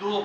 2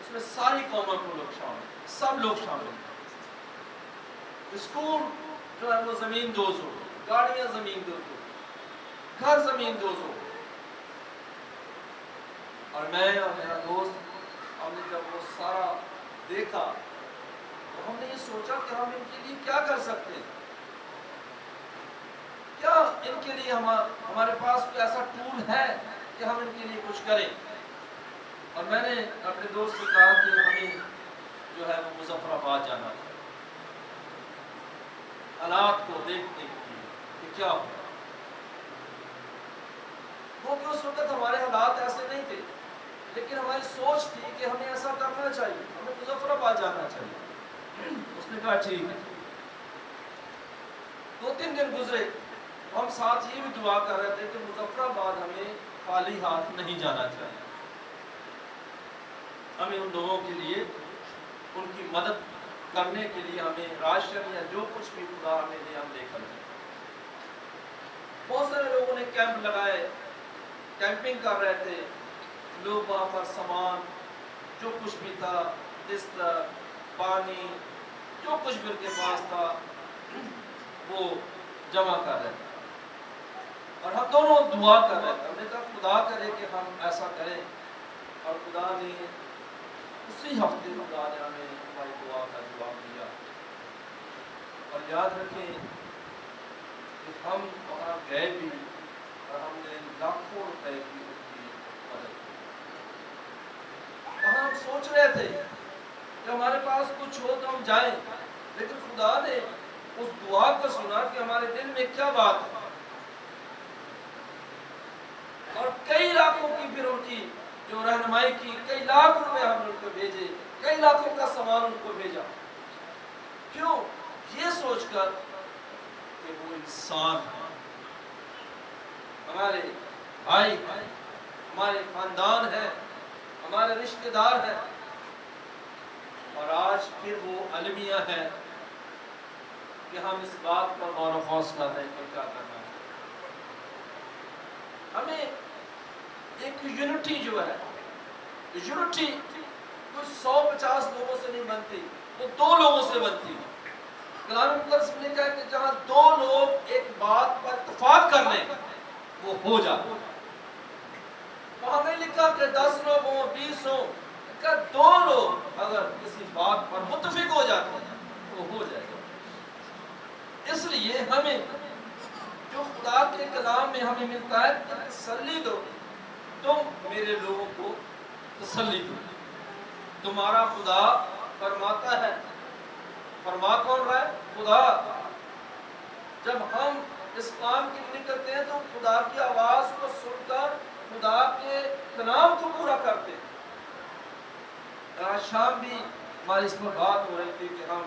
اس میں ساری قوموں کو لوگ شامل، سب لوگ شامل ہیں۔ اسکول جو ہے وہ زمین دوز ہو، گاڑیاں زمین دوز ہو، گھر زمین دوز ہو۔ اور میں اور میرا دوست، ہم نے جب وہ سارا دیکھا تو ہم نے یہ سوچا کہ ہم ان کے لیے کیا کر سکتے ہیں، کیا ان کے لیے ہمارے پاس کوئی ایسا ٹول ہے کہ ہم ان کے لیے کچھ کریں۔ اور میں نے اپنے دوست سے کہا کہ ہمیں جو ہے وہ مظفر آباد جانا تھا، حالات کو دیکھنے کے لیے کہ کیا ہو۔ وہ کہ اس وقت ہمارے حالات ایسے نہیں تھے، لیکن ہماری سوچ تھی کہ ہمیں ایسا کرنا چاہیے، ہمیں مظفر آباد جانا چاہیے۔ اس نے کہا ٹھیک ہے۔ 2-3 دن گزرے، ہم ساتھ یہ بھی دعا کر رہے تھے کہ مظفر آباد ہمیں خالی ہاتھ نہیں جانا چاہیے، ہمیں ان لوگوں کے لیے، ان کی مدد کرنے کے لیے ہمیں راشن یا جو کچھ بھی خدا ہمیں دے ہم لے کر جائیں۔ بہت سارے لوگوں نے کیمپ لگائے، کیمپنگ کر رہے تھے، لوگ وہاں پر سامان جو کچھ بھی تھا، بستر، پانی، جو کچھ بھی ان کے پاس تھا وہ جمع کر رہے تھے۔ اور ہم دونوں دعا کر رہے تھے، ہم نے کہا خدا کرے کہ ہم ایسا کریں، اور خدا نے اسی ہفتے خدا نے ہمیں ہماری دعا کا جواب دیا۔ اور یاد رکھیں کہ ہم وہاں گئے بھی اور ہم نے لاکھوں روپے کی ان کی مدد کی۔ وہاں ہم سوچ رہے تھے کہ ہمارے پاس کچھ ہو تو ہم جائیں، لیکن خدا نے اس دعا کو سنا کہ ہمارے دل میں کیا بات ہے، اور کئی لاکھوں کی پھر ان کی جو رہنمائی کی، کئی لاکھ روپے ہم نے ان کو بھیجے، کئی لاکھوں کا سامان ان کو بھیجا۔ کیوں؟ یہ سوچ کر کہ وہ انسان ہے، ہمارے بھائی ہیں، ہمارے خاندان ہیں، ہمارے رشتہ دار ہیں، اور آج پھر وہ المیہ ہے کہ ہم اس بات پر غور و خوض کر رہے ہیں کہ کیا کرنا ہے۔ ہمیں ایک یونٹی جو ہے، یونٹی کوئی 150 لوگوں سے نہیں بنتی، وہ 2 لوگوں سے بنتی ہے۔ کلام مقدس میں لکھا ہے کہ جہاں 2 لوگ ایک بات پر اتفاق کر لیں وہ ہو جاتا ہے۔ وہاں نہیں لکھا کہ 10 لوگ ہوں، 20 ہوں، کہ 2 لوگ اگر کسی بات پر متفق ہو جاتے ہیں وہ ہو جائے گا۔ اس لیے ہمیں جو خدا کے کلام میں ہمیں ملتا ہے کہ تسلی دو، تم میرے لوگوں کو تسلی دو۔ تمہارا خدا فرماتا ہے، فرما کون رہا ہے؟ خدا۔ جب ہم اس کام کے لیے نکلتے ہیں تو خدا کی آواز کو سن کر خدا کے کلام کو پورا کرتے ہیں۔ آج شام بھی ہماری اس پر بات ہو رہی تھی کہ ہم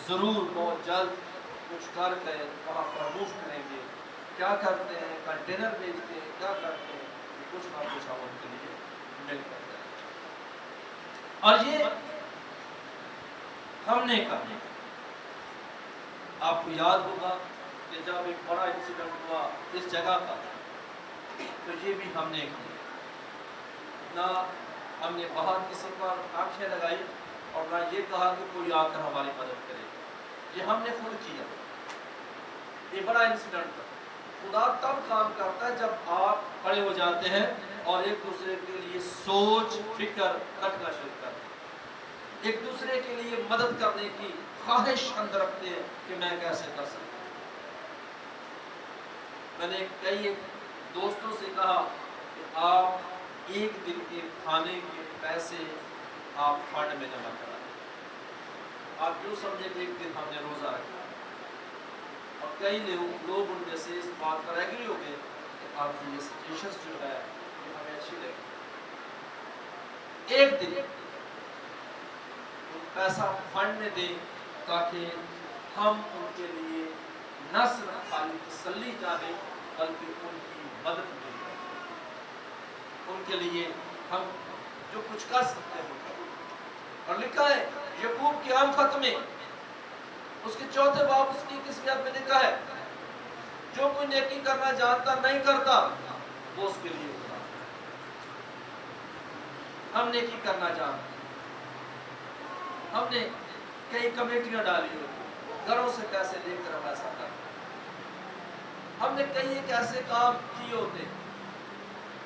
ضرور بہت جلد کچھ کر کے وہاں پر موو کریں گے۔ کیا کرتے ہیں؟ کنٹینر بھیجتے ہیں، کیا کرتے ہیں؟ کچھ نہ کچھ ہم ان کے لیے مل کرتے ہیں۔ اور یہ ہم نے کہا، آپ کو یاد ہوگا کہ جب ایک بڑا انسیڈنٹ ہوا اس جگہ کا تو یہ بھی ہم نے کیا، نہ ہم نے باہر کسی پر آنکھیں لگائی اور نہ یہ کہا کہ کوئی آ کر ہماری مدد کرے، یہ ہم نے خود کیا۔ یہ بڑا انسیڈنٹ تھا۔ خدا تب کام کرتا ہے جب آپ کھڑے ہو جاتے ہیں اور ایک دوسرے کے لیے سوچ فکر رکھنا شروع کرتے ہیں، ایک دوسرے کے لیے مدد کرنے کی خواہش اندر رکھتے ہیں کہ میں کیسے کر سکتا ہوں۔ میں نے کئی دوستوں سے کہا کہ آپ ایک دن کے کھانے کے پیسے آپ فنڈ میں جمع کرائیں۔ آپ جو سمجھے کہ ایک دن ہم نے روزہ رکھا، اور کئی لوگ ان میں سے اس بات پر ایگری ہو گئے کہ آپ کی یہ سجیشنز جو ہے یہ ہمیں اچھی لگی۔ ایک دن پیسہ فنڈ میں دیں تاکہ ہم ان کے لیے نہ صرف خالی تسلی چاہیں بلکہ ان کی مدد بھی کریں، ان کے لیے ہم جو کچھ کر سکتے ہیں۔ اور لکھا ہے یعقوب کی عام خط میں اس کے 4 باب اس کی 21 میں لکھا ہے، جو کوئی نیکی کرنا جانتا نہیں کرتا وہ اس کے لیے گناہ ہے۔ ہم نیکی کرنا جانتے ہیں، ہم نے کئی کمیٹیاں ڈالی ہوتی، گھروں سے پیسے لے کر ہم ایسا کرتے، ہم نے کئی ایک ایسے کام کیے ہوتے،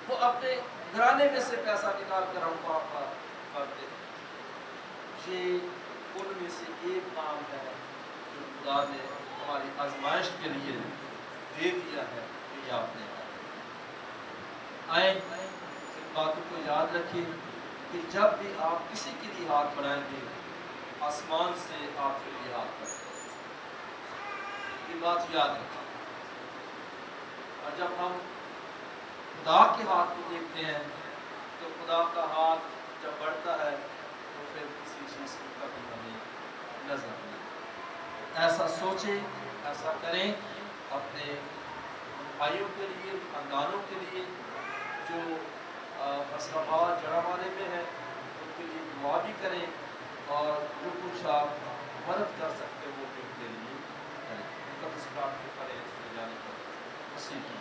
وہ اپنے گھرانے میں سے پیسہ نکال کر ہم وہاں پر کرتے۔ یہ ان میں سے ایک کام ہے جو خدا نے ہماری آزمائش کے لیے دے دیا ہے کہ یہ آپ نے آئیں ان باتوں کو یاد رکھیں کہ جب بھی آپ کسی کے لیے ہاتھ بڑھائیں گے، آسمان سے آپ کے لیے ہاتھ بڑھائیں گے، یہ بات یاد رکھیں۔ اور جب ہم خدا کے ہاتھ کو دیکھتے ہیں تو خدا کا ہاتھ جب بڑھتا ہے تو پھر کسی چیز کی کمی ہمیں نظر نہیں۔ ایسا سوچیں، ایسا کریں، اپنے بھائیوں کے لیے، خاندانوں کے لیے جو مسلمات جڑا والے میں ہیں، ان کے لیے دعا بھی کریں، اور جو کچھ آپ مدد کر سکتے وہ بھی ان کے لیے کریں۔ مقدس کلام کو پڑھیں، اس میں جانے پر مسیح کی